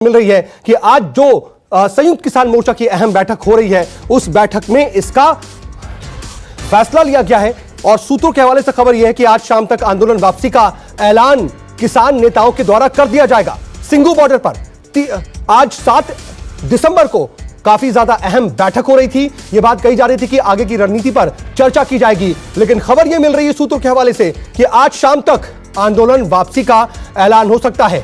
मिल रही है कि आज जो संयुक्त किसान मोर्चा की अहम बैठक हो रही है, उस बैठक में इसका फैसला लिया गया है। और सूत्रों के हवाले से खबर यह है कि आज शाम तक आंदोलन वापसी का ऐलान किसान नेताओं के द्वारा कर दिया जाएगा। सिंघू बॉर्डर पर आज 7 दिसंबर को काफी ज्यादा अहम बैठक हो रही थी। यह बात कही जा रही थी कि आगे की रणनीति पर चर्चा की जाएगी, लेकिन खबर यह मिल रही है सूत्रों के हवाले से कि आज शाम तक आंदोलन वापसी का ऐलान हो सकता है।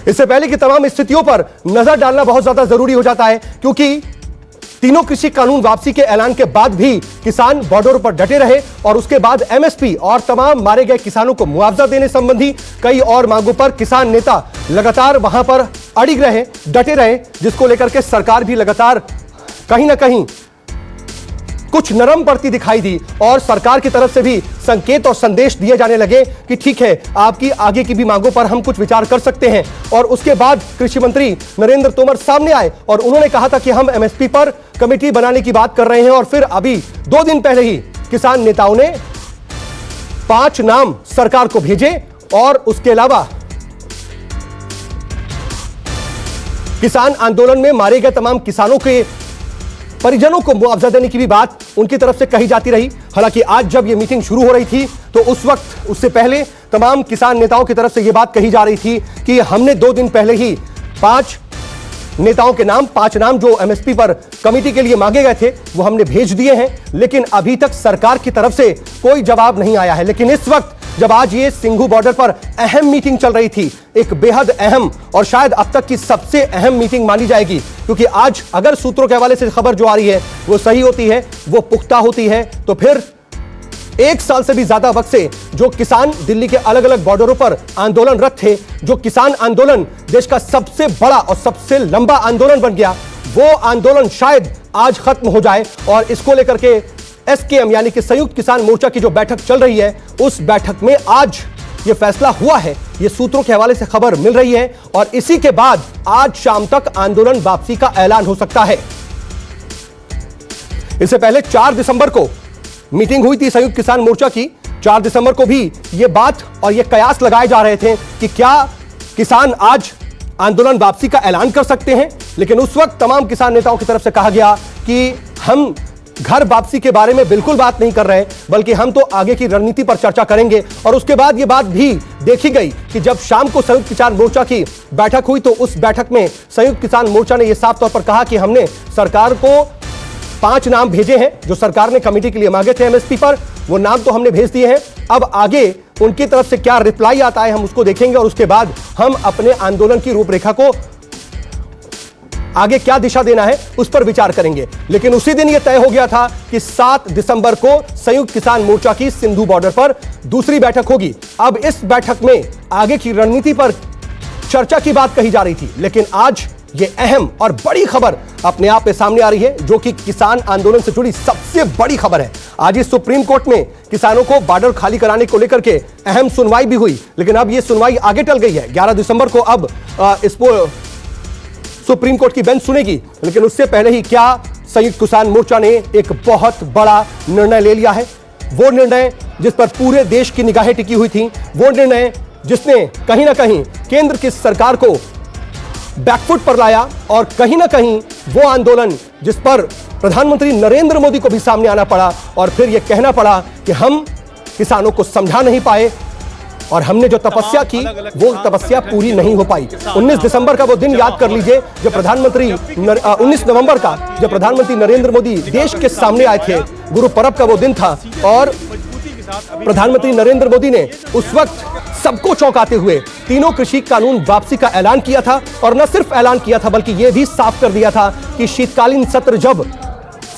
इससे पहले की तमाम स्थितियों पर नजर डालना बहुत ज्यादा जरूरी हो जाता है, क्योंकि तीनों कृषि कानून वापसी के ऐलान के बाद भी किसान बॉर्डर पर डटे रहे और उसके बाद एमएसपी और तमाम मारे गए किसानों को मुआवजा देने संबंधी कई और मांगों पर किसान नेता लगातार वहां पर अड़िग रहे, डटे रहे, जिसको लेकर के सरकार भी लगातार कहीं ना कहीं कुछ नरम पड़ती दिखाई दी और सरकार की तरफ से भी संकेत और संदेश दिए जाने लगे कि ठीक है, आपकी आगे की भी मांगों पर हम कुछ विचार कर सकते हैं। और उसके बाद कृषि मंत्री नरेंद्र तोमर सामने आए और उन्होंने कहा था कि हम एमएसपी पर कमेटी बनाने की बात कर रहे हैं। और फिर अभी 2 दिन पहले ही किसान नेताओं ने 5 नाम सरकार को भेजे और उसके अलावा किसान आंदोलन में मारे गए तमाम किसानों के परिजनों को मुआवजा देने की भी बात उनकी तरफ से कही जाती रही। हालांकि आज जब यह मीटिंग शुरू हो रही थी तो उस वक्त उससे पहले तमाम किसान नेताओं की तरफ से यह बात कही जा रही थी कि हमने 2 दिन पहले ही 5 नेताओं के नाम, 5 नाम जो एमएसपी पर कमेटी के लिए मांगे गए थे, वो हमने भेज दिए हैं, लेकिन अभी तक सरकार की तरफ से कोई जवाब नहीं आया है। लेकिन इस वक्त जब आज ये सिंघू बॉर्डर पर अहम मीटिंग चल रही थी, एक बेहद अहम और शायद अब तक की सबसे अहम मीटिंग मानी जाएगी, क्योंकि आज अगर सूत्रों के हवाले से खबर जो आ रही है वो सही होती है, वो पुख्ता होती है, तो फिर 1 साल से भी ज्यादा वक्त से जो किसान दिल्ली के अलग अलग बॉर्डरों पर आंदोलनरत थे, जो किसान आंदोलन देश का सबसे बड़ा और सबसे लंबा आंदोलन बन गया, वो आंदोलन शायद आज खत्म हो जाए। और इसको लेकर के एसकेएम यानी कि संयुक्त किसान मोर्चा की जो बैठक चल रही है, उस बैठक में आज ये फैसला हुआ है। ये सूत्रों के हवाले से खबर मिल रही है और इसी के बाद आज शाम तक आंदोलन वापसी का ऐलान हो सकता है। इससे पहले 4 दिसंबर को मीटिंग हुई थी संयुक्त किसान मोर्चा की। 4 दिसंबर को भी ये बात और ये कयास लगाए जा रहे थे कि क्या किसान आज आंदोलन वापसी का ऐलान कर सकते हैं, लेकिन उस वक्त तमाम किसान नेताओं की तरफ से कहा गया कि हम घर वापसी के बारे में बिल्कुल बात नहीं कर रहे, बल्कि हम तो आगे की रणनीति पर चर्चा करेंगे। और उसके बाद यह बात भी देखी गई कि जब शाम को संयुक्त किसान मोर्चा की बैठक हुई तो उस बैठक में संयुक्त किसान मोर्चा ने यह साफ तौर पर कहा कि हमने सरकार को 5 नाम भेजे हैं जो सरकार ने कमेटी के लिए मांगे थे एमएसपी पर, वो नाम तो हमने भेज दिए हैं। अब आगे उनकी तरफ से क्या रिप्लाई आता है हम उसको देखेंगे और उसके बाद हम अपने आंदोलन की रूपरेखा को आगे क्या दिशा देना है उस पर विचार करेंगे। लेकिन उसी दिन यह तय हो गया था कि 7 दिसंबर को संयुक्त किसान मोर्चा की सिंधु बॉर्डर पर दूसरी बैठक होगी। अब इस बैठक में आगे की रणनीति पर चर्चा की बात कही जा रही थी, लेकिन आज यह अहम और बड़ी खबर अपने आप में सामने आ रही है, जो कि किसान आंदोलन से जुड़ी सबसे बड़ी खबर है। आज इस सुप्रीम कोर्ट में किसानों को बॉर्डर खाली कराने को लेकर के अहम सुनवाई भी हुई, लेकिन अब यह सुनवाई आगे टल गई है। 11 दिसंबर को अब इसको सुप्रीम कोर्ट की बेंच सुनेगी। लेकिन उससे पहले ही क्या संयुक्त किसान मोर्चा ने एक बहुत बड़ा निर्णय ले लिया है। वो निर्णय जिस पर पूरे देश की निगाहें टिकी हुई थी, वो निर्णय जिसने कहीं ना कहीं केंद्र की सरकार को बैकफुट पर लाया और कहीं ना कहीं वो आंदोलन जिस पर प्रधानमंत्री नरेंद्र मोदी को भी सामने आना पड़ा और फिर यह कहना पड़ा कि हम किसानों को समझा नहीं पाए और हमने जो तपस्या की वो तपस्या पूरी नहीं हो पाई। 19 दिसंबर का वो दिन याद कर लीजिए जब प्रधानमंत्री 19 नवंबर का जब प्रधानमंत्री नरेंद्र मोदी देश के सामने आए थे, गुरु पर्व का वो दिन था और प्रधानमंत्री नरेंद्र मोदी ने उस वक्त सबको चौंकाते हुए तीनों कृषि कानून वापसी का ऐलान किया था। और न सिर्फ ऐलान किया था बल्कि यह भी साफ कर दिया था कि शीतकालीन सत्र जब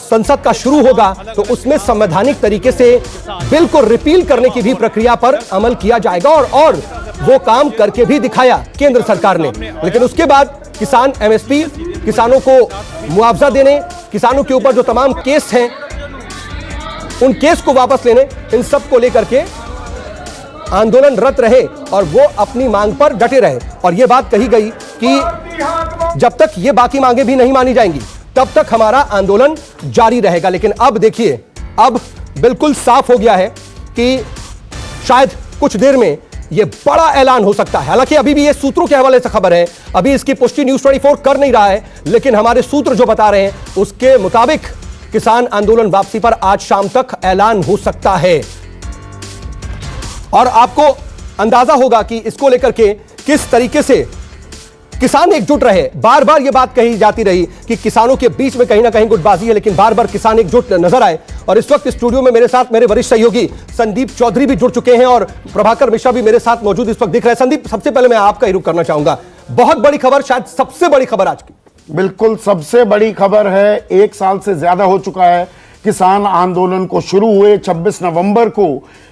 संसद का शुरू होगा तो उसमें संवैधानिक तरीके से बिल को रिपील करने की भी प्रक्रिया पर अमल किया जाएगा और वो काम करके भी दिखाया केंद्र सरकार ने। लेकिन उसके बाद किसान एमएसपी, किसानों को मुआवजा देने, किसानों के ऊपर जो तमाम केस हैं उन केस को वापस लेने, इन सब को लेकर के आंदोलनरत रहे और वो अपनी मांग पर डटे रहे। और यह बात कही गई कि जब तक ये बाकी मांगे भी नहीं मानी जाएंगी तब तक हमारा आंदोलन जारी रहेगा। लेकिन अब देखिए, अब बिल्कुल साफ हो गया है कि शायद कुछ देर में यह बड़ा ऐलान हो सकता है। हालांकि अभी भी यह सूत्रों के हवाले से खबर है, अभी इसकी पुष्टि न्यूज़ 24 कर नहीं रहा है, लेकिन हमारे सूत्र जो बता रहे हैं उसके मुताबिक किसान आंदोलन वापसी पर आज शाम तक ऐलान हो सकता है। और आपको अंदाजा होगा कि इसको लेकर के किस तरीके से किसान एकजुट रहे। बार बार यह बात कही जाती रही कि किसानों के बीच में कहीं ना कहीं गुटबाजी है, लेकिन बार बार किसान एकजुट नजर आए। और इस वक्त स्टूडियो में मेरे साथ मेरे वरिष्ठ सहयोगी संदीप चौधरी भी जुड़ चुके हैं और प्रभाकर मिश्रा भी मेरे साथ मौजूद इस वक्त दिख रहे हैं। संदीप, सबसे पहले मैं आपका ही रुख करना चाहूंगा। बहुत बड़ी खबर, शायद सबसे बड़ी खबर आज की। बिल्कुल सबसे बड़ी खबर है। 1 साल से ज्यादा हो चुका है किसान आंदोलन को शुरू हुए। 26 नवंबर को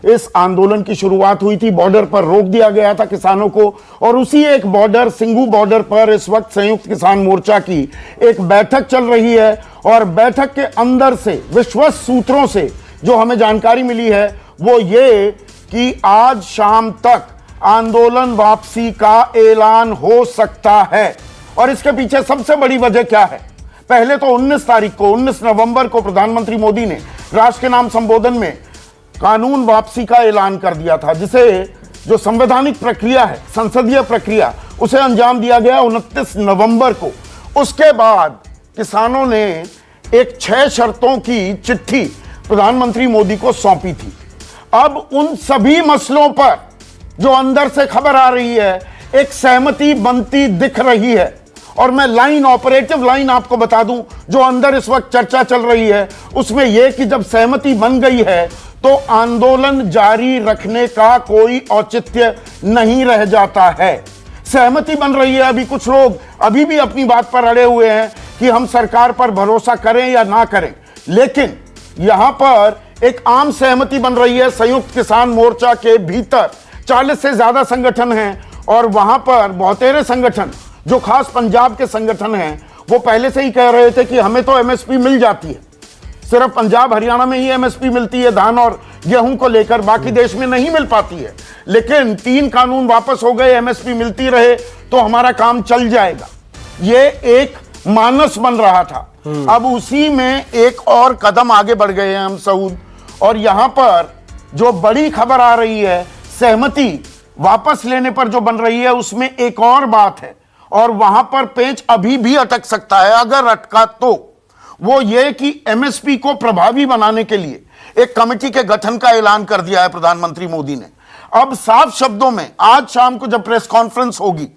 इस आंदोलन की शुरुआत हुई थी। बॉर्डर पर रोक दिया गया था किसानों को, और उसी एक बॉर्डर सिंघू बॉर्डर पर इस वक्त संयुक्त किसान मोर्चा की एक बैठक चल रही है। और बैठक के अंदर से विश्वस्त सूत्रों से जो हमें जानकारी मिली है वो ये कि आज शाम तक आंदोलन वापसी का ऐलान हो सकता है। और इसके पीछे सबसे बड़ी वजह क्या है? पहले तो 19 नवंबर को प्रधानमंत्री मोदी ने राष्ट्र के नाम संबोधन में कानून वापसी का ऐलान कर दिया था, जिसे जो संवैधानिक प्रक्रिया है, संसदीय प्रक्रिया, उसे अंजाम दिया गया 29 नवंबर को। उसके बाद किसानों ने एक 6 शर्तों की चिट्ठी प्रधानमंत्री मोदी को सौंपी थी। अब उन सभी मसलों पर जो अंदर से खबर आ रही है, एक सहमति बनती दिख रही है। और मैं ऑपरेटिव लाइन आपको बता दूं, जो अंदर इस वक्त चर्चा चल रही है उसमें यह कि जब सहमति बन गई है तो आंदोलन जारी रखने का कोई औचित्य नहीं रह जाता है। सहमति बन रही है। अभी कुछ लोग अभी भी अपनी बात पर अड़े हुए हैं कि हम सरकार पर भरोसा करें या ना करें, लेकिन यहां पर एक आम सहमति बन रही है। संयुक्त किसान मोर्चा के भीतर 40 से ज्यादा संगठन हैं, और वहां पर बहुतेरे संगठन जो खास पंजाब के संगठन हैं वो पहले से ही कह रहे थे कि हमें तो एमएसपी मिल जाती है, सिर्फ पंजाब हरियाणा में ही एमएसपी मिलती है धान और गेहूं को लेकर, बाकी देश में नहीं मिल पाती है। लेकिन 3 कानून वापस हो गए, एमएसपी मिलती रहे तो हमारा काम चल जाएगा, ये एक मानस बन रहा था। अब उसी में एक और कदम आगे बढ़ गए हैं हम सऊद, और यहां पर जो बड़ी खबर आ रही है, सहमति वापस लेने पर जो बन रही है, उसमें एक और बात है, और वहां पर पेंच अभी भी अटक सकता है। अगर अटका तो वो ये कि एमएसपी को प्रभावी बनाने के लिए एक कमेटी के गठन का ऐलान कर दिया है प्रधानमंत्री मोदी ने। अब साफ शब्दों में आज शाम को जब प्रेस कॉन्फ्रेंस होगी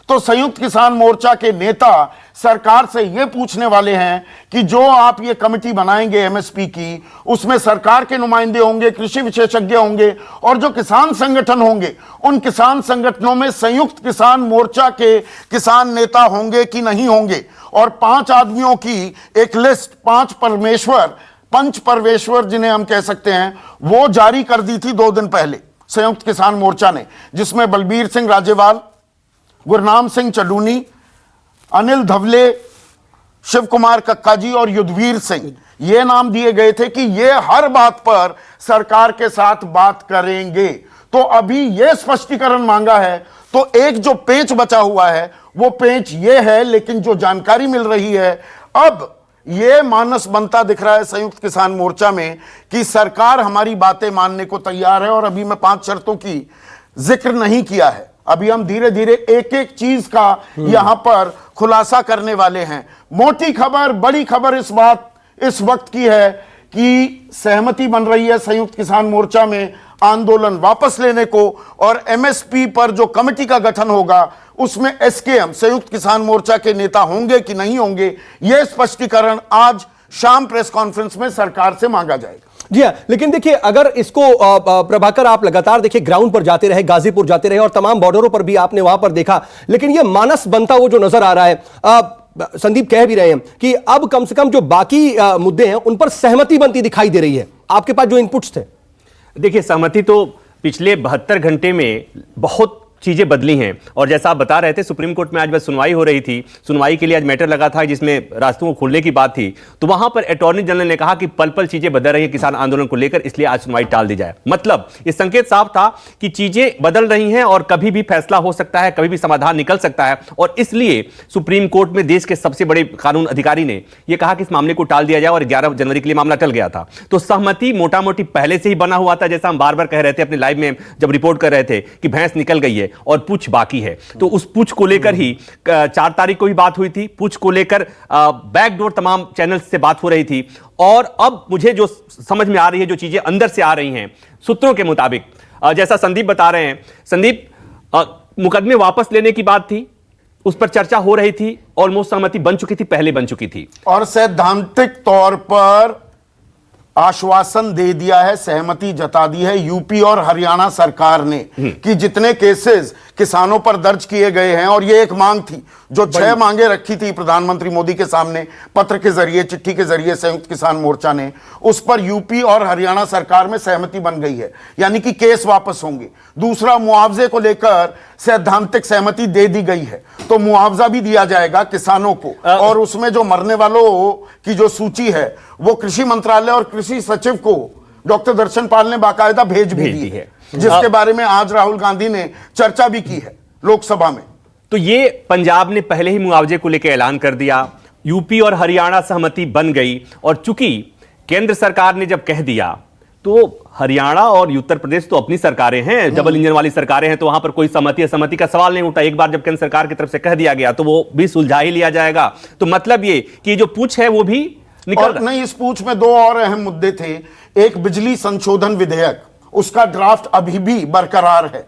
तो संयुक्त किसान मोर्चा के नेता सरकार से यह पूछने वाले हैं कि जो आप ये कमेटी बनाएंगे एमएसपी की, उसमें सरकार के नुमाइंदे होंगे, कृषि विशेषज्ञ होंगे, और जो किसान संगठन होंगे उन किसान संगठनों में संयुक्त किसान मोर्चा के किसान नेता होंगे कि नहीं होंगे। और 5 आदमियों की एक लिस्ट, 5 पंच परमेश्वर जिन्हें हम कह सकते हैं, वो जारी कर दी थी 2 दिन पहले संयुक्त किसान मोर्चा ने, जिसमें बलबीर सिंह राजेवाल, गुरनाम सिंह चडूनी, अनिल धवले, शिव कुमार कक्का जी और युद्धवीर सिंह, ये नाम दिए गए थे कि ये हर बात पर सरकार के साथ बात करेंगे। तो अभी ये स्पष्टीकरण मांगा है, तो एक जो पेंच बचा हुआ है वो पेंच ये है। लेकिन जो जानकारी मिल रही है, अब ये मानस बनता दिख रहा है संयुक्त किसान मोर्चा में कि सरकार हमारी बातें मानने को तैयार है। और अभी मैं 5 शर्तों की जिक्र नहीं किया है, अभी हम धीरे धीरे एक एक चीज का यहां पर खुलासा करने वाले हैं। मोटी खबर, बड़ी खबर इस वक्त की है कि सहमति बन रही है संयुक्त किसान मोर्चा में आंदोलन वापस लेने को, और एमएसपी पर जो कमेटी का गठन होगा उसमें एसकेएम संयुक्त किसान मोर्चा के नेता होंगे कि नहीं होंगे, यह स्पष्टीकरण आज शाम प्रेस कॉन्फ्रेंस में सरकार से मांगा जाएगा। जी हाँ, लेकिन देखिए, अगर इसको प्रभाकर, आप लगातार देखिए ग्राउंड पर जाते रहे, गाजीपुर जाते रहे और तमाम बॉर्डरों पर भी आपने वहां पर देखा, लेकिन ये मानस बनता वो जो नजर आ रहा है, संदीप कह भी रहे हैं कि अब कम से कम जो बाकी मुद्दे हैं उन पर सहमति बनती दिखाई दे रही है। आपके पास जो इनपुट्स थे? देखिए, सहमति तो पिछले 72 घंटे में बहुत चीजें बदली हैं। और जैसा आप बता रहे थे, सुप्रीम कोर्ट में आज बस सुनवाई हो रही थी, सुनवाई के लिए आज मैटर लगा था जिसमें रास्तों को खोलने की बात थी, तो वहां पर अटॉर्नी जनरल ने कहा कि पल पल चीजें बदल रही है किसान आंदोलन को लेकर, इसलिए आज सुनवाई टाल दी जाए। मतलब इस संकेत साफ था कि चीजें बदल रही हैं और कभी भी फैसला हो सकता है, कभी भी समाधान निकल सकता है, और इसलिए सुप्रीम कोर्ट में देश के सबसे बड़े कानून अधिकारी ने यह कहा कि इस मामले को टाल दिया जाए, और 11 जनवरी के लिए मामला टल गया था। तो सहमति मोटा मोटी पहले से ही बना हुआ था, जैसा हम बार बार कह रहे थे अपने लाइव में जब रिपोर्ट कर रहे थे कि भैंस निकल गई है और पूछ बाकी है। तो उस पूछ को लेकर ही 4 तारीख को भी बात हुई थी, पूछ को लेकर बैकडोर तमाम चैनल्स से बात हो रही थी। और अब मुझे जो समझ में आ रही है, जो चीजें अंदर से आ रही हैं सूत्रों के मुताबिक, जैसा संदीप बता रहे हैं, संदीप, मुकदमे वापस लेने की बात थी, उस पर चर्चा हो रही थी, ऑलमोस्ट सहमति बन चुकी थी, पहले बन चुकी थी, और सैद्धांतिक तौर पर आश्वासन दे दिया है, सहमति जता दी है यूपी और हरियाणा सरकार ने कि जितने केसेस किसानों पर दर्ज किए गए हैं, और ये एक मांग थी जो 6 मांगे रखी थी प्रधानमंत्री मोदी के सामने पत्र के जरिए, चिट्ठी के जरिए संयुक्त किसान मोर्चा ने, उस पर यूपी और हरियाणा सरकार में सहमति बन गई है, यानी कि केस वापस होंगे। दूसरा, मुआवजे को लेकर सैद्धांतिक सहमति दे दी गई है, तो मुआवजा भी दिया जाएगा किसानों को, और उसमें जो मरने वालों की जो सूची है वो कृषि मंत्रालय और कृषि सचिव को डॉक्टर दर्शन पाल ने बाकायदा भेज भी दी है, जिसके बारे में आज राहुल गांधी ने चर्चा भी की है लोकसभा में। तो ये पंजाब ने पहले ही मुआवजे को लेकर ऐलान कर दिया, यूपी और हरियाणा सहमति बन गई, और चूंकि केंद्र सरकार ने जब कह दिया तो हरियाणा और उत्तर प्रदेश तो अपनी सरकारें हैं, डबल इंजन वाली सरकारें हैं, तो वहां पर कोई सहमति असहमति का सवाल नहीं उठा। एक बार जब केंद्र सरकार की तरफ से कह दिया गया तो वो भी सुलझा ही लिया जाएगा। तो मतलब ये कि जो पूछ है वो भी निकल नहीं, इस पूछ में 2 और अहम मुद्दे थे। एक, बिजली संशोधन विधेयक, उसका ड्राफ्ट अभी भी बरकरार है,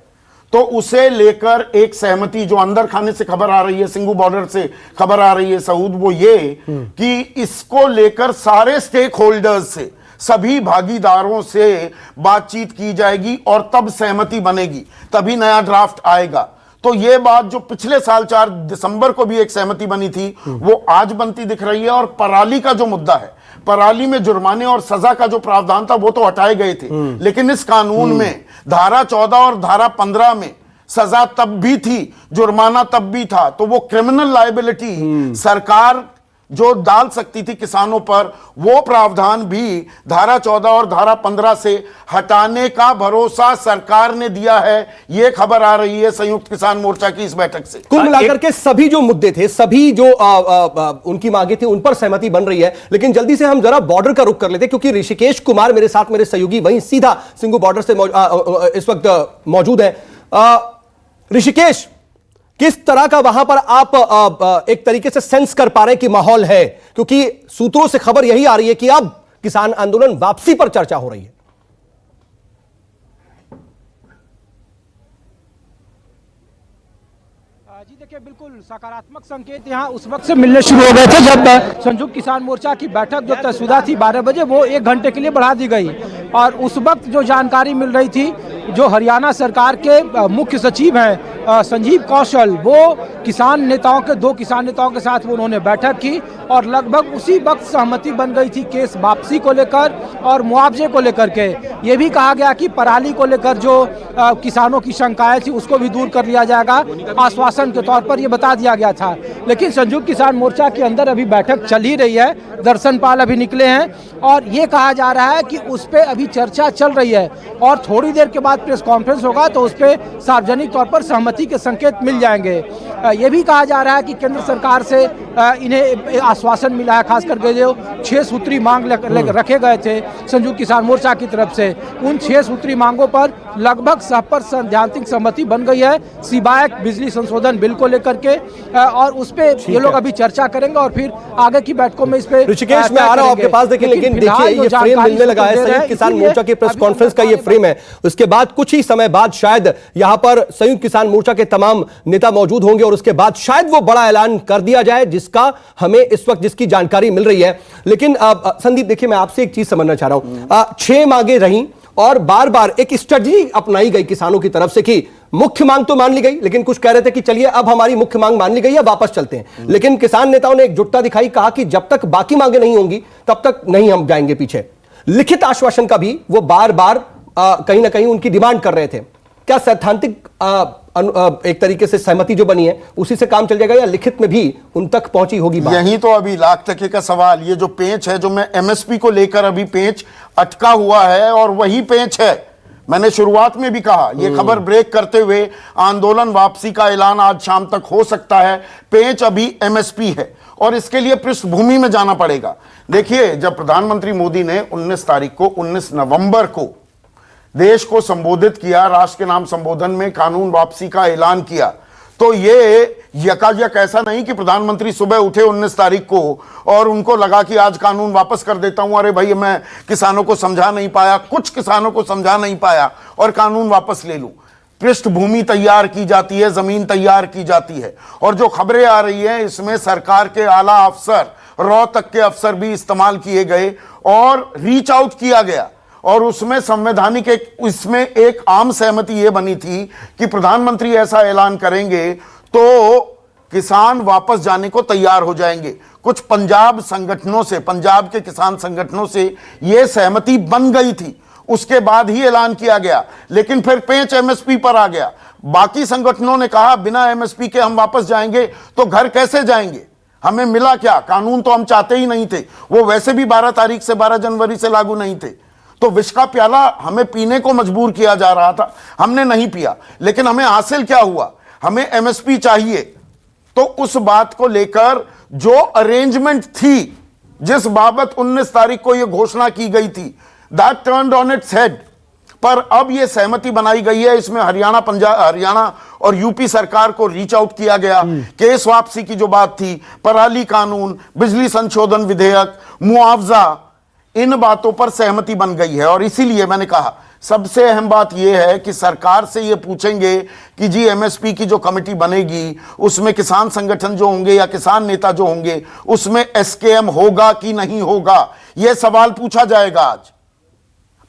तो उसे लेकर एक सहमति जो अंदर खाने से खबर आ रही है, सिंघू बॉर्डर से खबर आ रही है सऊद, वो ये कि इसको लेकर सारे स्टेक होल्डर्स से, सभी भागीदारों से बातचीत की जाएगी और तब सहमति बनेगी, तभी नया ड्राफ्ट आएगा। तो ये बात जो पिछले साल 4 दिसंबर को भी एक सहमति बनी थी, वो आज बनती दिख रही है। और पराली का जो मुद्दा है, पराली में जुर्माने और सजा का जो प्रावधान था वो तो हटाए गए थे, लेकिन इस कानून में धारा 14 और धारा 15 में सजा तब भी थी, जुर्माना तब भी था, तो वो क्रिमिनल लायबिलिटी सरकार जो डाल सकती थी किसानों पर, वो प्रावधान भी धारा 14 और धारा 15 से हटाने का भरोसा सरकार ने दिया है। ये खबर आ रही है संयुक्त किसान मोर्चा की इस बैठक से। कुल मिलाकर के सभी जो मुद्दे थे, सभी जो उनकी मांगे थी, उन पर सहमति बन रही है। लेकिन जल्दी से हम जरा बॉर्डर का रुख कर लेते हैं, क्योंकि ऋषिकेश कुमार मेरे साथ, मेरे सहयोगी वहीं सीधा सिंघू बॉर्डर से इस वक्त मौजूद है। ऋषिकेश, किस तरह का वहां पर आप एक तरीके से सेंस कर पा रहे हैं कि माहौल है? क्योंकि सूत्रों से खबर यही आ रही है कि अब किसान आंदोलन वापसी पर चर्चा हो रही है। जी देखिए, बिल्कुल सकारात्मक संकेत यहाँ उस वक्त से मिलने शुरू हो गए थे जब संयुक्त किसान मोर्चा की बैठक जो तयशुदा थी 12 बजे, वो 1 घंटे के लिए बढ़ा दी गई। और उस वक्त जो जानकारी मिल रही थी, जो हरियाणा सरकार के मुख्य सचिव हैं संजीव कौशल, वो किसान नेताओं के 2 किसान नेताओं के साथ वो उन्होंने बैठक की, और लगभग उसी वक्त सहमति बन गई थी केस वापसी को लेकर और मुआवजे को लेकर के। ये भी कहा गया कि पराली को लेकर जो किसानों की शंकाएं थी उसको भी दूर कर लिया जाएगा, आश्वासन के तौर पर ये बता दिया गया था। लेकिन संयुक्त किसान मोर्चा के अंदर अभी बैठक चल ही रही है, दर्शन पाल अभी निकले हैं, और ये कहा जा रहा है कि उस पर अभी चर्चा चल रही है, और थोड़ी देर के बाद प्रेस कॉन्फ्रेंस होगा तो उस पर सार्वजनिक तौर पर सहमति के संकेत मिल जाएंगे। ये भी कहा जा रहा है कि केंद्र सरकार से इन्हें आश्वासन मिला है, खास करके जो 6 सूत्री मांग रखे गए थे संयुक्त किसान मोर्चा की तरफ से, उन 6 सूत्री मांगों पर लगभग सब पर सैद्धांतिक सहमति बन गई है, सिवाय बिजली संशोधन बिल को लेकर के, और उस पे ये लोग अभी चर्चा करेंगे और फिर आगे की बैठकों में इस पे ऋषिकेश में आ रहा हूं आपके पास, लेकिन देखिए ये फ्रेम मिलने लगा है, संयुक्त किसान मोर्चा की प्रेस कॉन्फ्रेंस का ये फ्रेम है। उसके बाद कुछ ही समय बाद शायद यहां पर संयुक्त किसान मोर्चा के तमाम नेता मौजूद होंगे, और उसके बाद शायद वो बड़ा ऐलान कर दिया जाए जिसका हमें इस वक्त जिसकी जानकारी मिल रही है। लेकिन संदीप, देखिए मैं आपसे एक चीज समझना चाह रहा हूं, 6 मांगे रहीं और बार बार एक स्ट्रेटजी अपनाई गई किसानों की तरफ से कि मुख्य मांग तो मान ली गई, लेकिन कुछ कह रहे थे कि चलिए अब हमारी मुख्य मांग मान ली गई है, वापस चलते हैं। लेकिन किसान नेताओं ने एकजुटता दिखाई, कहा कि जब तक बाकी मांगे नहीं होंगी तब तक नहीं हम जाएंगे पीछे। लिखित आश्वासन का भी वो बार बार कहीं ना कहीं उनकी डिमांड कर रहे थे। क्या सैद्धांतिक एक तरीके से सहमति जो बनी है उसी से काम चल जाएगा, या लिखित में भी उन तक पहुंची होगी बात? यही तो अभी लाख टके का सवाल, ये जो पेंच है, जो मैं एमएसपी को लेकर अभी पेंच अटका हुआ है, और वही पेंच है। मैंने शुरुआत में भी कहा, ये खबर ब्रेक करते हुए, आंदोलन वापसी का ऐलान आज शाम तक हो सकता है। पेंच अभी एमएसपी है और इसके लिए पृष्ठभूमि में जाना पड़ेगा। देखिए, जब प्रधानमंत्री मोदी ने 19 तारीख को 19 नवंबर को देश को संबोधित किया, राष्ट्र के नाम संबोधन में कानून वापसी का ऐलान किया, तो ये यकायक ऐसा नहीं कि प्रधानमंत्री सुबह उठे 19 तारीख को और उनको लगा कि आज कानून वापस कर देता हूं, अरे भाई मैं किसानों को समझा नहीं पाया, कुछ किसानों को समझा नहीं पाया और कानून वापस ले लूं। पृष्ठभूमि तैयार की जाती है, जमीन तैयार की जाती है, और जो खबरें आ रही हैं इसमें सरकार के आला अफसर, रॉ तक के अफसर भी इस्तेमाल किए गए और रीच आउट किया गया, और उसमें संवैधानिक इसमें एक आम सहमति यह बनी थी कि प्रधानमंत्री ऐसा ऐलान करेंगे तो किसान वापस जाने को तैयार हो जाएंगे। कुछ पंजाब संगठनों से, पंजाब के किसान संगठनों से यह सहमति बन गई थी, उसके बाद ही ऐलान किया गया, लेकिन फिर पेंच एमएसपी पर आ गया। बाकी संगठनों ने कहा बिना एमएसपी के हम वापस जाएंगे, तो घर कैसे जाएंगे, हमें मिला क्या, कानून तो हम चाहते ही नहीं थे, वो वैसे भी 12 तारीख से 12 जनवरी से लागू नहीं थे, तो विष का प्याला हमें पीने को मजबूर किया जा रहा था, हमने नहीं पिया, लेकिन हमें हासिल क्या हुआ, हमें एमएसपी चाहिए। तो उस बात को लेकर जो अरेंजमेंट थी, जिस बाबत 19 तारीख को यह घोषणा की गई थी, that turned on its head. पर अब यह सहमति बनाई गई है, इसमें हरियाणा और यूपी सरकार को रीच आउट किया गया। केस वापसी की जो बात थी, पराली कानून, बिजली संशोधन विधेयक, मुआवजा, इन बातों पर सहमति बन गई है। और इसीलिए मैंने कहा सबसे अहम बात यह है कि सरकार से यह पूछेंगे कि जी एमएसपी की जो कमेटी बनेगी उसमें किसान संगठन जो होंगे या किसान नेता जो होंगे उसमें एसकेएम होगा कि नहीं होगा, यह सवाल पूछा जाएगा आज।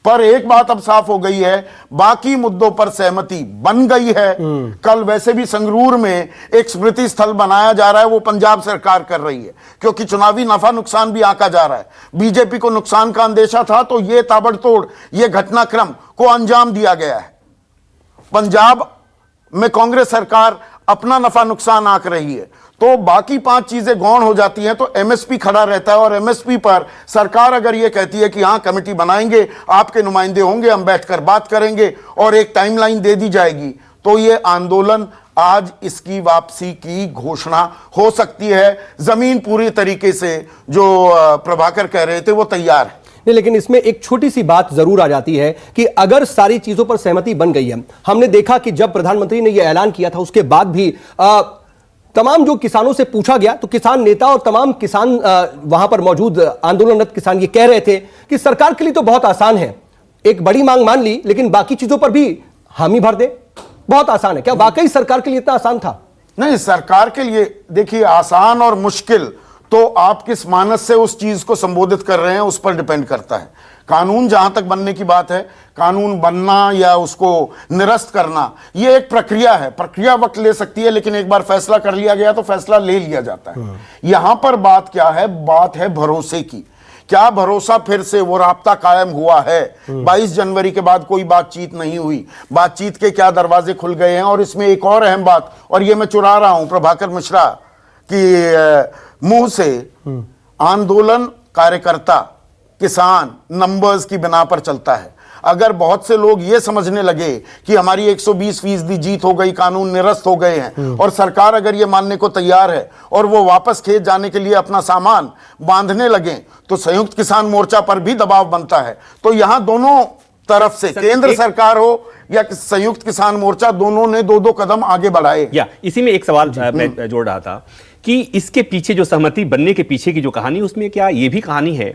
पर एक बात अब साफ हो गई है, बाकी मुद्दों पर सहमति बन गई है। कल वैसे भी संगरूर में एक स्मृति स्थल बनाया जा रहा है, वो पंजाब सरकार कर रही है, क्योंकि चुनावी नफा नुकसान भी आंका जा रहा है। बीजेपी को नुकसान का अंदेशा था, तो ये ताबड़तोड़ ये घटनाक्रम को अंजाम दिया गया है। पंजाब में कांग्रेस सरकार अपना नफा नुकसान आंक रही है, तो बाकी 5 चीजें गौण हो जाती हैं, तो एमएसपी खड़ा रहता है। और एमएसपी पर सरकार अगर यह कहती है कि हां कमेटी बनाएंगे, आपके नुमाइंदे होंगे, हम बैठकर बात करेंगे, और एक टाइमलाइन दे दी जाएगी, तो यह आंदोलन आज इसकी वापसी की घोषणा हो सकती है। जमीन पूरी तरीके से जो प्रभाकर कह रहे थे वो तैयार है। नहीं, लेकिन इसमें एक छोटी सी बात जरूर आ जाती है कि अगर सारी चीजों पर सहमति बन गई है, हमने देखा कि जब प्रधानमंत्री ने यह ऐलान किया था उसके बाद भी तमाम जो किसानों से पूछा गया, तो किसान नेता और तमाम किसान वहां पर मौजूद आंदोलनरत किसान ये कह रहे थे कि सरकार के लिए तो बहुत आसान है, एक बड़ी मांग मान ली, लेकिन बाकी चीजों पर भी हामी भर दे, बहुत आसान है। क्या वाकई सरकार के लिए इतना आसान था? नहीं, सरकार के लिए देखिए आसान और मुश्किल तो आप किस मानस से उस चीज को संबोधित कर रहे हैं उस पर डिपेंड करता है। कानून जहां तक बनने की बात है, कानून बनना या उसको निरस्त करना ये एक प्रक्रिया है, प्रक्रिया वक्त ले सकती है, लेकिन एक बार फैसला कर लिया गया तो फैसला ले लिया जाता है। यहां पर बात क्या है, बात है भरोसे की। क्या भरोसा फिर से वो राब्ता कायम हुआ है? 22 जनवरी के बाद कोई बातचीत नहीं हुई, बातचीत के क्या दरवाजे खुल गए हैं। और इसमें एक और अहम बात, और ये मैं चुरा रहा हूं प्रभाकर मिश्रा की मुंह से, आंदोलन कार्यकर्ता किसान नंबर्स की बिना पर चलता है। अगर बहुत से लोग ये समझने लगे कि हमारी 120% जीत हो गई, कानून निरस्त हो गए हैं, और सरकार अगर ये मानने को तैयार है और वो वापस खेत जाने के लिए अपना सामान बांधने लगे, तो संयुक्त किसान मोर्चा पर भी दबाव बनता है। तो यहां दोनों तरफ से, केंद्र सरकार हो या संयुक्त किसान मोर्चा, दोनों ने 2-2 कदम आगे बढ़ाए। या इसी में एक सवाल मैं जोड़ रहा था कि इसके पीछे जो सहमति बनने के पीछे की जो कहानी, उसमें क्या ये भी कहानी है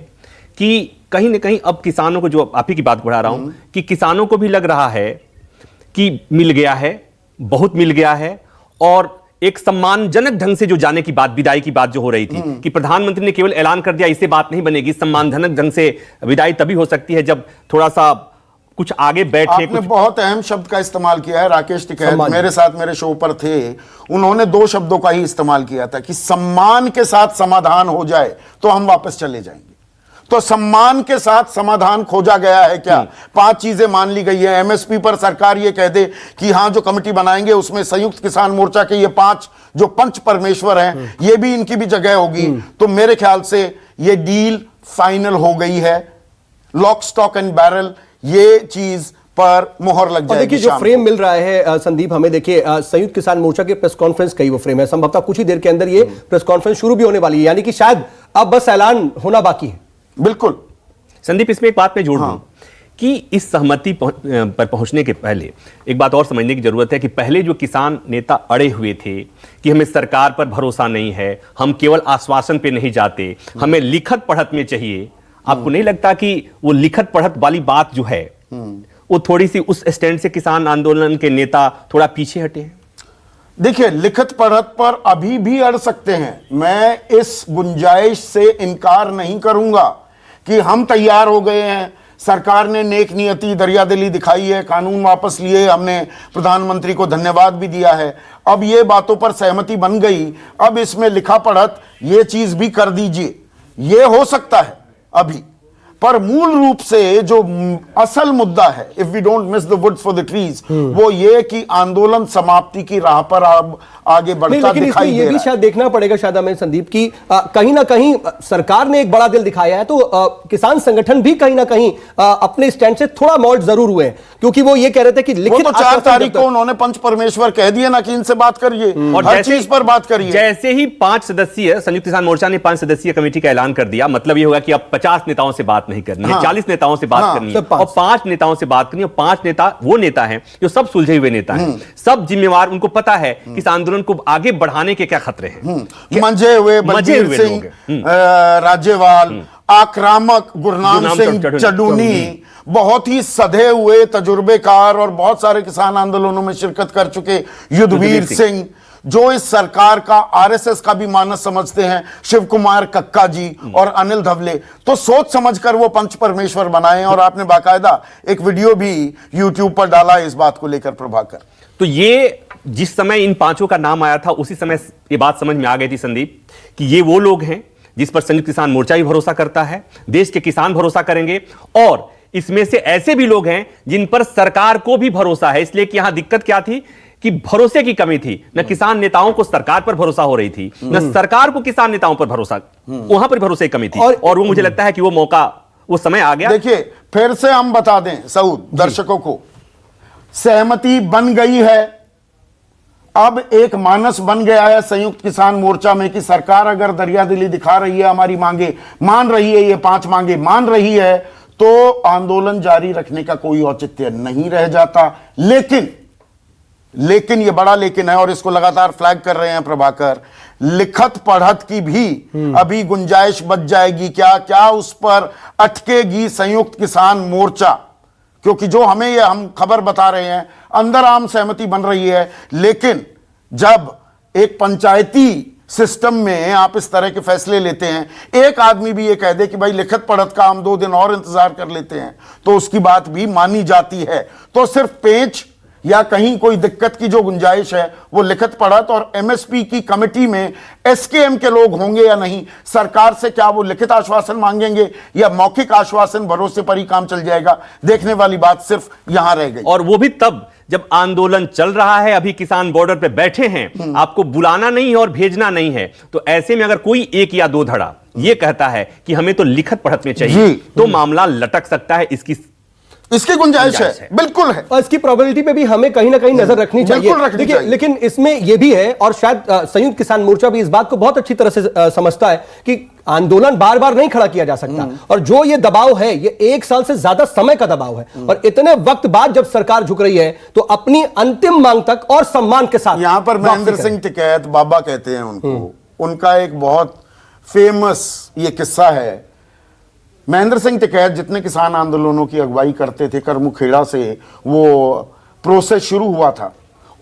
कि कहीं ना कहीं अब किसानों को, जो आप ही की बात बढ़ा रहा हूं, कि किसानों को भी लग रहा है कि मिल गया है, बहुत मिल गया है, और एक सम्मानजनक ढंग से जो जाने की बात, विदाई की बात जो हो रही थी कि प्रधानमंत्री ने केवल ऐलान कर दिया, इससे बात नहीं बनेगी, सम्मानजनक ढंग से विदाई तभी हो सकती है जब थोड़ा सा कुछ आगे बैठे। आपने बहुत अहम शब्द का इस्तेमाल किया है, राकेश टिकैत मेरे साथ मेरे शो पर थे, उन्होंने 2 शब्दों का ही इस्तेमाल किया था कि सम्मान के साथ समाधान हो जाए तो हम वापस चले जाएंगे। तो सम्मान के साथ समाधान खोजा गया है क्या? 5 चीजें मान ली गई है। एमएसपी पर सरकार ये कह दे कि हां जो कमेटी बनाएंगे उसमें संयुक्त किसान मोर्चा के ये 5 जो पंच परमेश्वर हैं ये भी इनकी भी जगह होगी, तो मेरे ख्याल से ये डील फाइनल हो गई है। लॉक स्टॉक एंड बैरल ये चीज पर मोहर लग जाएगी। देखिए जो फ्रेम मिल रहा है संदीप हमें, देखिए संयुक्त किसान मोर्चा के प्रेस कॉन्फ्रेंस का ही वो फ्रेम है। संभवतः कुछ ही देर के अंदर ये प्रेस कॉन्फ्रेंस शुरू भी होने वाली है, यानी कि शायद अब बस ऐलान होना बाकी है। बिल्कुल संदीप, इसमें एक बात मैं जोड़ दूं कि इस सहमति पर पहुंचने के पहले एक बात और समझने की जरूरत है कि पहले जो किसान नेता अड़े हुए थे कि हमें सरकार पर भरोसा नहीं है, हम केवल आश्वासन पे नहीं जाते, हमें लिखत पढ़त में चाहिए। आपको नहीं लगता कि वो लिखत पढ़त वाली बात जो है वो थोड़ी सी उस स्टैंड से किसान आंदोलन के नेता थोड़ा पीछे हटे हैं? देखिए, लिखत पढ़त पर अभी भी अड़ सकते हैं। मैं इस गुंजाइश से इनकार नहीं करूंगा कि हम तैयार हो गए हैं, सरकार ने नेक नियति दरियादिली दिखाई है, कानून वापस लिए, हमने प्रधानमंत्री को धन्यवाद भी दिया है, अब ये बातों पर सहमति बन गई, अब इसमें लिखा पढ़त ये चीज भी कर दीजिए, ये हो सकता है अभी। पर मूल रूप से जो असल मुद्दा है, if we don't miss the woods for the trees, वो ये कि आंदोलन समाप्ति की राह पर अब आगे बढ़ता दिखाई दे रहा है। ये भी शायद देखना पड़ेगा शायद हमें संदीप की कहीं ना कहीं सरकार ने एक बड़ा दिल दिखाया है, तो किसान संगठन भी कहीं ना कहीं अपने स्टैंड से थोड़ा मॉल्ट जरूर हुए हैं, क्योंकि वो ये कह रहे थे कि लिखित तो 4 तारीख को उन्होंने पंच परमेश्वर कह दिया ना कि इनसे बात करिए और हर चीज पर बात करिए। जैसे ही 5 सदस्यीय संयुक्त किसान मोर्चा ने 5 सदस्यीय कमेटी का ऐलान कर दिया, मतलब ये होगा कि अब 50 नेताओं से बात नहीं करनी है, 40 नेताओं से बात करनी है और 5 नेताओं से बात करनी है। 5 नेता वो नेता हैं जो सब सुलझे हुए नेता हैं, सब जिम्मेवार, उनको पता है कि इस आंदोलन को आगे बढ़ाने के क्या खतरे हैं। मंजे हुए बलबीर सिंह राज्यवाल, आक्रामक गुरनाम सिंह चडूनी, बहुत ही सधे हुए तजुर्बेकार और बहुत सारे किसान आंदोलनों में शिरकत कर चुके युद्धवीर सिंह, जो इस सरकार का आरएसएस का भी मानस समझते हैं, शिव कुमार कक्का जी और अनिल धवले, तो सोच समझकर वो पंच परमेश्वर बनाए। और आपने बाकायदा एक वीडियो भी यूट्यूब पर डाला इस बात को लेकर प्रभाकर। तो ये जिस समय इन 5 का नाम आया था उसी समय ये बात समझ में आ गई थी संदीप कि ये वो लोग हैं जिस पर संयुक्त किसान मोर्चा भी भरोसा करता है, देश के किसान भरोसा करेंगे, और इसमें से ऐसे भी लोग हैं जिन पर सरकार को भी भरोसा है। इसलिए कि यहां दिक्कत क्या थी कि भरोसे की कमी थी, न किसान नेताओं को सरकार पर भरोसा हो रही थी, न सरकार को किसान नेताओं पर भरोसा, वहां पर भरोसे की कमी थी। और वो मुझे लगता है कि वो मौका, वो समय आ गया। देखिए, फिर से हम बता दें सऊद दर्शकों को, सहमति बन गई है, अब एक मानस बन गया है संयुक्त किसान मोर्चा में कि सरकार अगर दरियादिली दिखा रही है, हमारी मांगे मान रही है, ये 5 मांगे मान रही है, तो आंदोलन जारी रखने का कोई औचित्य नहीं रह जाता। लेकिन ये बड़ा लेकिन है और इसको लगातार फ्लैग कर रहे हैं प्रभाकर, लिखत पढ़त की भी अभी गुंजाइश बच जाएगी क्या? क्या उस पर अटकेगी संयुक्त किसान मोर्चा? क्योंकि जो हमें ये हम खबर बता रहे हैं, अंदर आम सहमति बन रही है, लेकिन जब एक पंचायती सिस्टम में आप इस तरह के फैसले लेते हैं, एक आदमी भी ये कह दे कि भाई लिखत पढ़त का हम 2 दिन और इंतजार कर लेते हैं, तो उसकी बात भी मानी जाती है। तो सिर्फ पेंच या कहीं कोई दिक्कत की जो गुंजाइश है वो लिखत पढ़त और एमएसपी की कमेटी में एसकेएम के लोग होंगे या नहीं, सरकार से क्या वो लिखित आश्वासन मांगेंगे या मौखिक आश्वासन, भरोसे पर ही काम चल जाएगा, देखने वाली बात सिर्फ यहां रह गई। और वो भी तब जब आंदोलन चल रहा है, अभी किसान बॉर्डर पे बैठे हैं, आपको बुलाना नहीं है और भेजना नहीं है, तो ऐसे में अगर कोई 1 या 2 धड़ा ये कहता है कि हमें तो लिखत पढ़त में चाहिए, तो मामला लटक सकता है। इसकी गुंजाइश है, बिल्कुल है, और इसकी प्रोबेबिलिटी पे भी हमें कहीं ना कहीं नजर रखनी चाहिए। देखिए, लेकिन इसमें यह भी है, और शायद संयुक्त किसान मोर्चा भी इस बात को बहुत अच्छी तरह से समझता है कि आंदोलन बार बार नहीं खड़ा किया जा सकता, और जो ये दबाव है ये 1 साल से ज्यादा समय का दबाव है, और इतने वक्त बाद जब सरकार झुक रही है तो अपनी अंतिम मांग तक और सम्मान के साथ। यहां पर महेंद्र सिंह टिकैत, बाबा कहते हैं उनको, उनका एक बहुत फेमस ये किस्सा है। महेंद्र सिंह टिकैत जितने किसान आंदोलनों की अगुवाई करते थे, करमुखेड़ा से वो प्रोसेस शुरू हुआ था,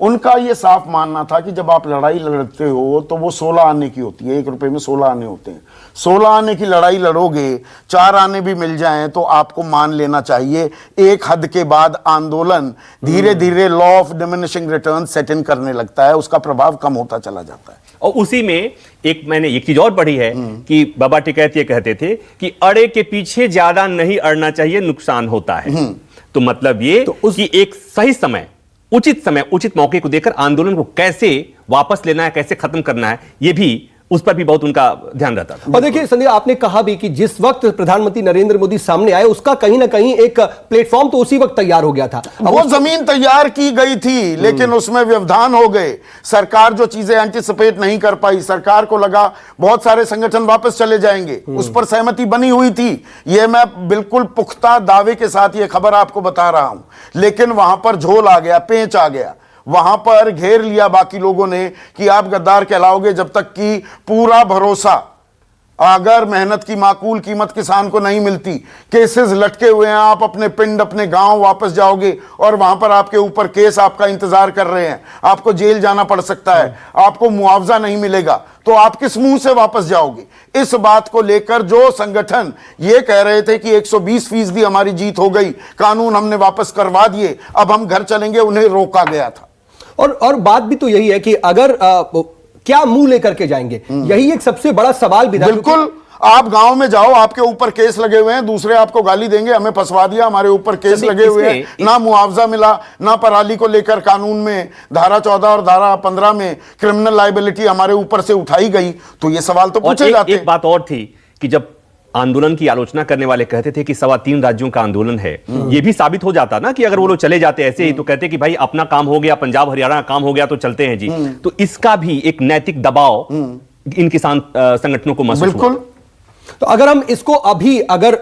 उनका ये साफ मानना था कि जब आप लड़ाई लड़ते हो तो वो 16 आने की होती है, 1 रुपए में 16 आने होते हैं। 16 आने की लड़ाई लड़ोगे, 4 आने भी मिल जाएं तो आपको मान लेना चाहिए एक हद के बाद आंदोलन धीरे धीरे law of diminishing return set in करने लगता है, उसका प्रभाव कम होता चला जाता है। और उसी में मैंने एक चीज और पढ़ी है कि बाबा टिकैत ये कहते थे कि अड़े के पीछे ज्यादा नहीं अड़ना चाहिए, नुकसान होता है। तो मतलब ये कि एक सही समय, उचित मौके को देखकर आंदोलन को कैसे वापस लेना है, कैसे खत्म करना है, ये भी उस पर भी बहुत उनका ध्यान रहता था। और देखिए संदीप, आपने कहा भी कि जिस वक्त प्रधानमंत्री नरेंद्र मोदी सामने आए उसका कहीं ना कहीं एक प्लेटफॉर्म तो उसी वक्त तैयार हो गया था। वो जमीन तैयार की गई थी, लेकिन उसमें व्यवधान हो गए। सरकार जो चीजें एंटिसिपेट नहीं कर पाई, सरकार को लगा बहुत सारे संगठन वापस चले जाएंगे, उस पर सहमति बनी हुई थी। ये मैं बिल्कुल पुख्ता दावे के साथ ये खबर आपको बता रहा हूं, लेकिन वहां पर झोल आ गया, पेंच आ गया, वहां पर घेर लिया बाकी लोगों ने कि आप गद्दार कहलाओगे जब तक कि पूरा भरोसा, अगर मेहनत की माकूल कीमत किसान को नहीं मिलती, केसेस लटके हुए हैं, आप अपने पिंड अपने गांव वापस जाओगे और वहां पर आपके ऊपर केस आपका इंतजार कर रहे हैं, आपको जेल जाना पड़ सकता है, आपको मुआवजा नहीं मिलेगा, तो आप किस मुंह से वापस जाओगे। इस बात को लेकर जो संगठन ये कह रहे थे कि 120% हमारी जीत हो गई, कानून हमने वापस करवा दिए, अब हम घर चलेंगे, उन्हें रोका गया था। और बात भी तो यही है कि अगर क्या मुंह लेकर के जाएंगे, यही एक सबसे बड़ा सवाल भी था। बिल्कुल, आप गांव में जाओ, आपके ऊपर केस लगे हुए हैं, दूसरे आपको गाली देंगे, हमें फंसवा दिया, हमारे ऊपर केस लगे हुए हैं, ना मुआवजा मिला, ना पराली को लेकर कानून में धारा 14 और धारा 15 में क्रिमिनल लायबिलिटी हमारे ऊपर से उठाई गई, तो ये सवाल तो पूछे जाते। एक बात और थी कि जब आंदोलन की आलोचना करने वाले कहते थे कि 3.25 राज्यों का आंदोलन है, यह भी साबित हो जाता ना कि अगर वो लोग चले जाते ऐसे ही तो कहते कि भाई अपना काम हो गया, पंजाब हरियाणा का काम हो गया तो चलते हैं जी। तो इसका भी एक नैतिक दबाव इन किसान संगठनों को महसूस हुआ। बिल्कुल। तो अगर हम इसको अगर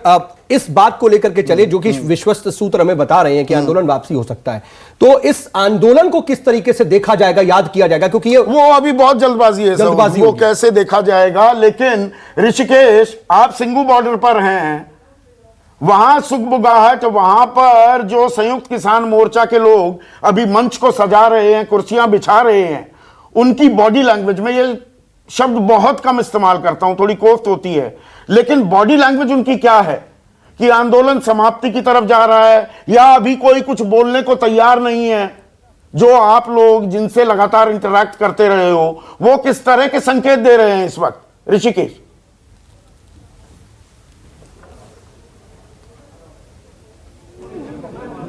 इस बात को लेकर के चले जो कि विश्वस्त सूत्र हमें बता रहे हैं कि आंदोलन वापसी हो सकता है, तो इस आंदोलन को किस तरीके से देखा जाएगा, याद किया जाएगा, क्योंकि ये वो अभी बहुत जल्दबाजी है, जल्दबाजी वो कैसे देखा जाएगा। लेकिन ऋषिकेश, आप सिंगू बॉर्डर पर हैं, वहां सुखबुगाहट, वहां पर जो संयुक्त किसान मोर्चा के लोग अभी मंच को सजा रहे हैं, कुर्सियां बिछा रहे हैं, उनकी बॉडी लैंग्वेज में, ये शब्द बहुत कम इस्तेमाल करता हूं, थोड़ी कोफ्त होती है, लेकिन बॉडी लैंग्वेज उनकी क्या है कि आंदोलन समाप्ति की तरफ जा रहा है या अभी कोई कुछ बोलने को तैयार नहीं है। जो आप लोग जिनसे लगातार इंटरैक्ट करते रहे हो, वो किस तरह के संकेत दे रहे हैं इस वक्त ऋषिकेश?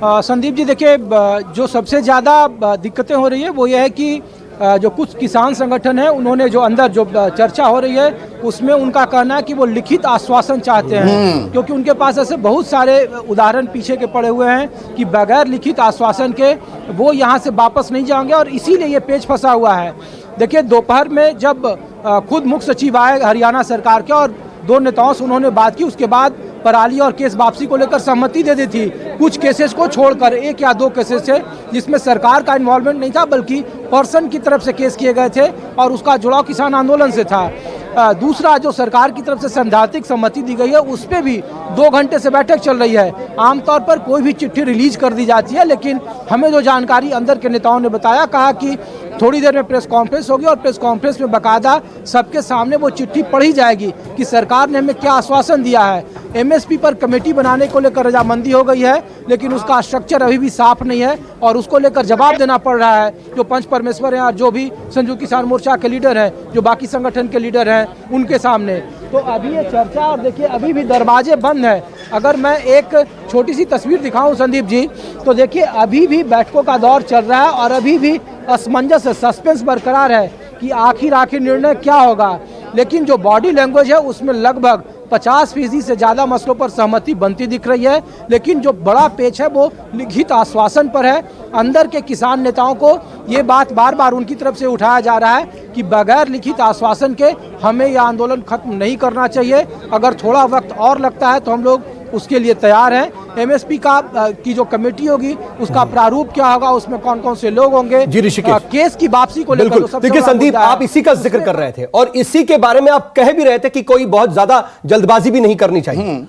संदीप जी देखिए, जो सबसे ज़्यादा दिक्कतें हो रही है वो ये है कि जो कुछ किसान संगठन है उन्होंने जो अंदर जो चर्चा हो रही है उसमें उनका कहना है कि वो लिखित आश्वासन चाहते हैं, क्योंकि उनके पास ऐसे बहुत सारे उदाहरण पीछे के पड़े हुए हैं कि बगैर लिखित आश्वासन के वो यहाँ से वापस नहीं जाएंगे, और इसीलिए ये पेच फंसा हुआ है। देखिए, दोपहर में जब खुद मुख्य सचिव आए हरियाणा सरकार के और 2 नेताओं से उन्होंने बात की, उसके बाद पराली और केस वापसी को लेकर सहमति दे दी थी, कुछ केसेस को छोड़कर, 1 या 2 केसेस थे जिसमें सरकार का इन्वॉल्वमेंट नहीं था बल्कि पर्सन की तरफ से केस किए गए थे और उसका जुड़ाव किसान आंदोलन से था। दूसरा, जो सरकार की तरफ से सैद्धांतिक सहमति दी गई है उस पर भी 2 घंटे से बैठक चल रही है। आमतौर पर कोई भी चिट्ठी रिलीज कर दी जाती है, लेकिन हमें जो जानकारी अंदर के नेताओं ने बताया, कहा कि थोड़ी देर में प्रेस कॉन्फ्रेंस होगी और प्रेस कॉन्फ्रेंस में बाकायदा सबके सामने वो चिट्ठी पढ़ी जाएगी कि सरकार ने हमें क्या आश्वासन दिया है। एमएसपी पर कमेटी बनाने को लेकर रजामंदी हो गई है, लेकिन उसका स्ट्रक्चर अभी भी साफ नहीं है और उसको लेकर जवाब देना पड़ रहा है जो पंच परमेश्वर हैं और जो भी संयुक्त किसान मोर्चा के लीडर हैं, जो बाकी संगठन के लीडर हैं, उनके सामने। तो अभी ये चर्चा, और देखिए अभी भी दरवाजे बंद हैं। अगर मैं एक छोटी सी तस्वीर दिखाऊं संदीप जी, तो देखिए अभी भी बैठकों का दौर चल रहा है और अभी भी असमंजस, सस्पेंस बरकरार है कि आखिर निर्णय क्या होगा। लेकिन जो बॉडी लैंग्वेज है उसमें लगभग 50% से ज़्यादा मसलों पर सहमति बनती दिख रही है, लेकिन जो बड़ा पेच है वो लिखित आश्वासन पर है। अंदर के किसान नेताओं को ये बात बार बार उनकी तरफ से उठाया जा रहा है कि बगैर लिखित आश्वासन के हमें यह आंदोलन खत्म नहीं करना चाहिए। अगर थोड़ा वक्त और लगता है तो हम लोग उसके लिए तैयार हैं। एमएसपी की जो कमेटी होगी उसका प्रारूप क्या होगा, उसमें कौन कौन से लोग होंगे, जी ऋषिकेश, केस की वापसी को लेकर तो देखिए संदीप, आप इसी का जिक्र कर रहे थे और इसी के बारे में आप कह भी रहे थे कि कोई बहुत ज्यादा जल्दबाजी भी नहीं करनी चाहिए।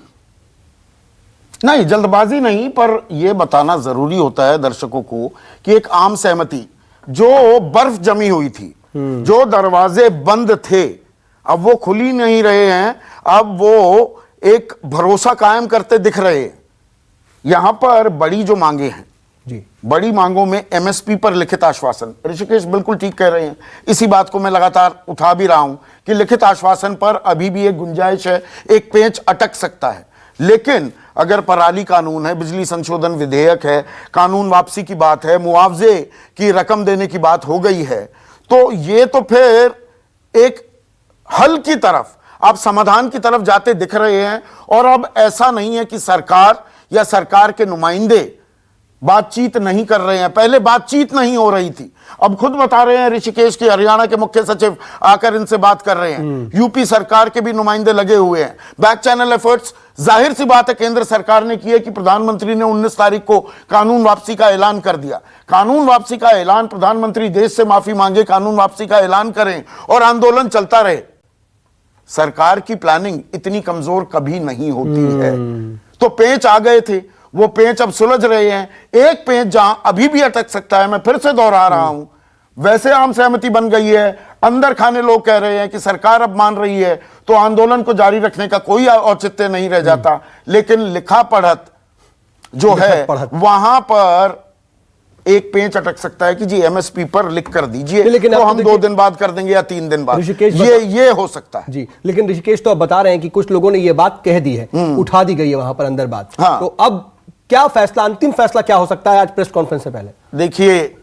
नहीं, जल्दबाजी नहीं, पर यह बताना जरूरी होता है दर्शकों को कि एक आम सहमति, जो बर्फ जमी हुई थी, जो दरवाजे बंद थे, अब वो खुल ही नहीं रहे हैं। अब वो एक भरोसा कायम करते दिख रहे हैं। यहां पर बड़ी जो मांगे हैं जी, बड़ी मांगों में एमएसपी पर लिखित आश्वासन, ऋषिकेश बिल्कुल ठीक कह रहे हैं, इसी बात को मैं लगातार उठा भी रहा हूं कि लिखित आश्वासन पर अभी भी एक गुंजाइश है, एक पेंच अटक सकता है। लेकिन अगर पराली कानून है, बिजली संशोधन विधेयक है, कानून वापसी की बात है, मुआवजे की रकम देने की बात हो गई है, तो ये तो फिर एक हल की तरफ, आप समाधान की तरफ जाते दिख रहे हैं। और अब ऐसा नहीं है कि सरकार या सरकार के नुमाइंदे बातचीत नहीं कर रहे हैं। पहले बातचीत नहीं हो रही थी, अब खुद बता रहे हैं ऋषिकेश के हरियाणा के मुख्य सचिव आकर इनसे बात कर रहे हैं। यूपी सरकार के भी नुमाइंदे लगे हुए हैं। बैक चैनल एफर्ट्स, जाहिर सी बात है केंद्र सरकार ने की है कि प्रधानमंत्री ने 19 तारीख को कानून वापसी का ऐलान कर दिया। कानून वापसी का ऐलान, प्रधानमंत्री देश से माफी मांगे, कानून वापसी का ऐलान करें और आंदोलन चलता रहे। सरकार की प्लानिंग इतनी कमजोर कभी नहीं होती है। तो पेंच आ गए थे, वो पेंच अब सुलझ रहे हैं। एक पेंच जहां अभी भी अटक सकता है, मैं फिर से दोहरा रहा हूं, वैसे आम सहमति बन गई है। अंदर खाने लोग कह रहे हैं कि सरकार अब मान रही है तो आंदोलन को जारी रखने का कोई औचित्य नहीं रह जाता। लेकिन लिखा पढ़त जो है वहां पर एक पेंच अटक सकता है कि जी एमएसपी पर लिख कर दीजिए, लेकिन तो हम 2 दिन बाद कर देंगे या 3 दिन बाद, ये हो सकता है जी। लेकिन ऋषिकेश तो अब बता रहे हैं कि कुछ लोगों ने ये बात कह दी है, उठा दी गई है वहां पर अंदर बात। हाँ। तो अब क्या फैसला, अंतिम फैसला क्या हो सकता है आज प्रेस कॉन्फ्रेंस से पहले? देखिए,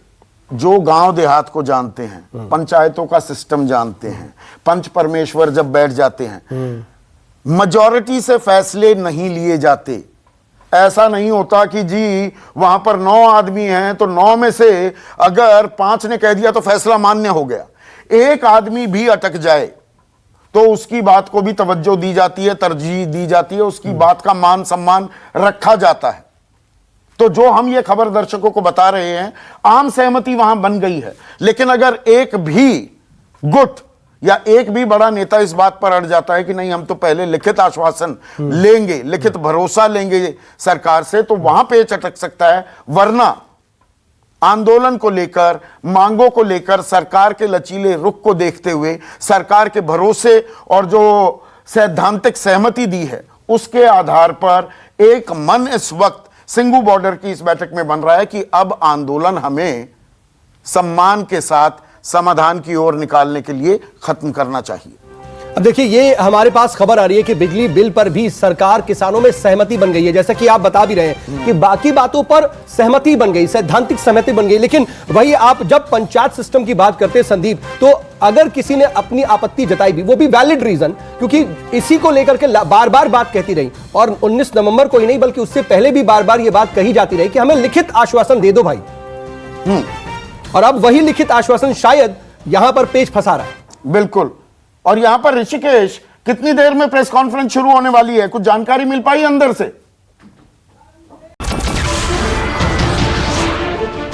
जो गांव देहात को जानते हैं, पंचायतों का सिस्टम जानते हैं, पंच परमेश्वर जब बैठ जाते हैं, मेजॉरिटी से फैसले नहीं लिए जाते। ऐसा नहीं होता कि जी वहां पर 9 आदमी हैं तो 9 में से अगर 5 ने कह दिया तो फैसला मान्य हो गया। एक आदमी भी अटक जाए तो उसकी बात को भी तवज्जो दी जाती है, तरजीह दी जाती है, उसकी बात का मान सम्मान रखा जाता है। तो जो हम ये खबर दर्शकों को बता रहे हैं, आम सहमति वहां बन गई है। लेकिन अगर एक भी गुट या एक भी बड़ा नेता इस बात पर अड़ जाता है कि नहीं हम तो पहले लिखित आश्वासन लेंगे, लिखित भरोसा लेंगे सरकार से, तो वहां पे चटक सकता है। वरना आंदोलन को लेकर, मांगों को लेकर सरकार के लचीले रुख को देखते हुए, सरकार के भरोसे और जो सैद्धांतिक सहमति दी है उसके आधार पर एक मन इस वक्त सिंघू बॉर्डर की इस बैठक में बन रहा है कि अब आंदोलन हमें सम्मान के साथ समाधान की ओर निकालने के लिए खत्म करना चाहिए। अब देखिए, ये हमारे पास खबर आ रही है कि बिजली बिल पर भी सरकार किसानों में सहमति बन गई है। जैसा कि आप बता भी रहे हैं कि बाकी बातों पर सहमति बन गई, सैद्धांतिक सहमति बन गई। लेकिन वही आप जब पंचायत सिस्टम की बात करते हैं संदीप, तो अगर किसी ने अपनी आपत्ति जताई भी, वो भी वैलिड रीजन, क्योंकि इसी को लेकर के बार बार बात कहती रही और 19 नवंबर को ही नहीं बल्कि उससे पहले भी बार बार ये बात कही जाती रही कि हमें लिखित आश्वासन दे दो भाई। और अब वही लिखित आश्वासन शायद यहां पर पेच फंसा रहा है। बिल्कुल। और यहां पर ऋषिकेश, कितनी देर में प्रेस कॉन्फ्रेंस शुरू होने वाली है? कुछ जानकारी मिल पाई अंदर से?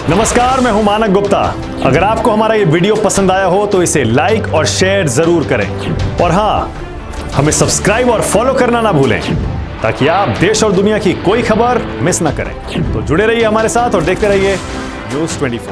नमस्कार, मैं हूं मानक गुप्ता। अगर आपको हमारा ये वीडियो पसंद आया हो तो इसे लाइक और शेयर जरूर करें। और हां, हमें सब्सक्राइब और फॉलो करना ना भूलें ताकि आप देश और दुनिया की कोई खबर मिस ना करें। तो जुड़े रहिए हमारे साथ और देखते रहिए न्यूज़ 24।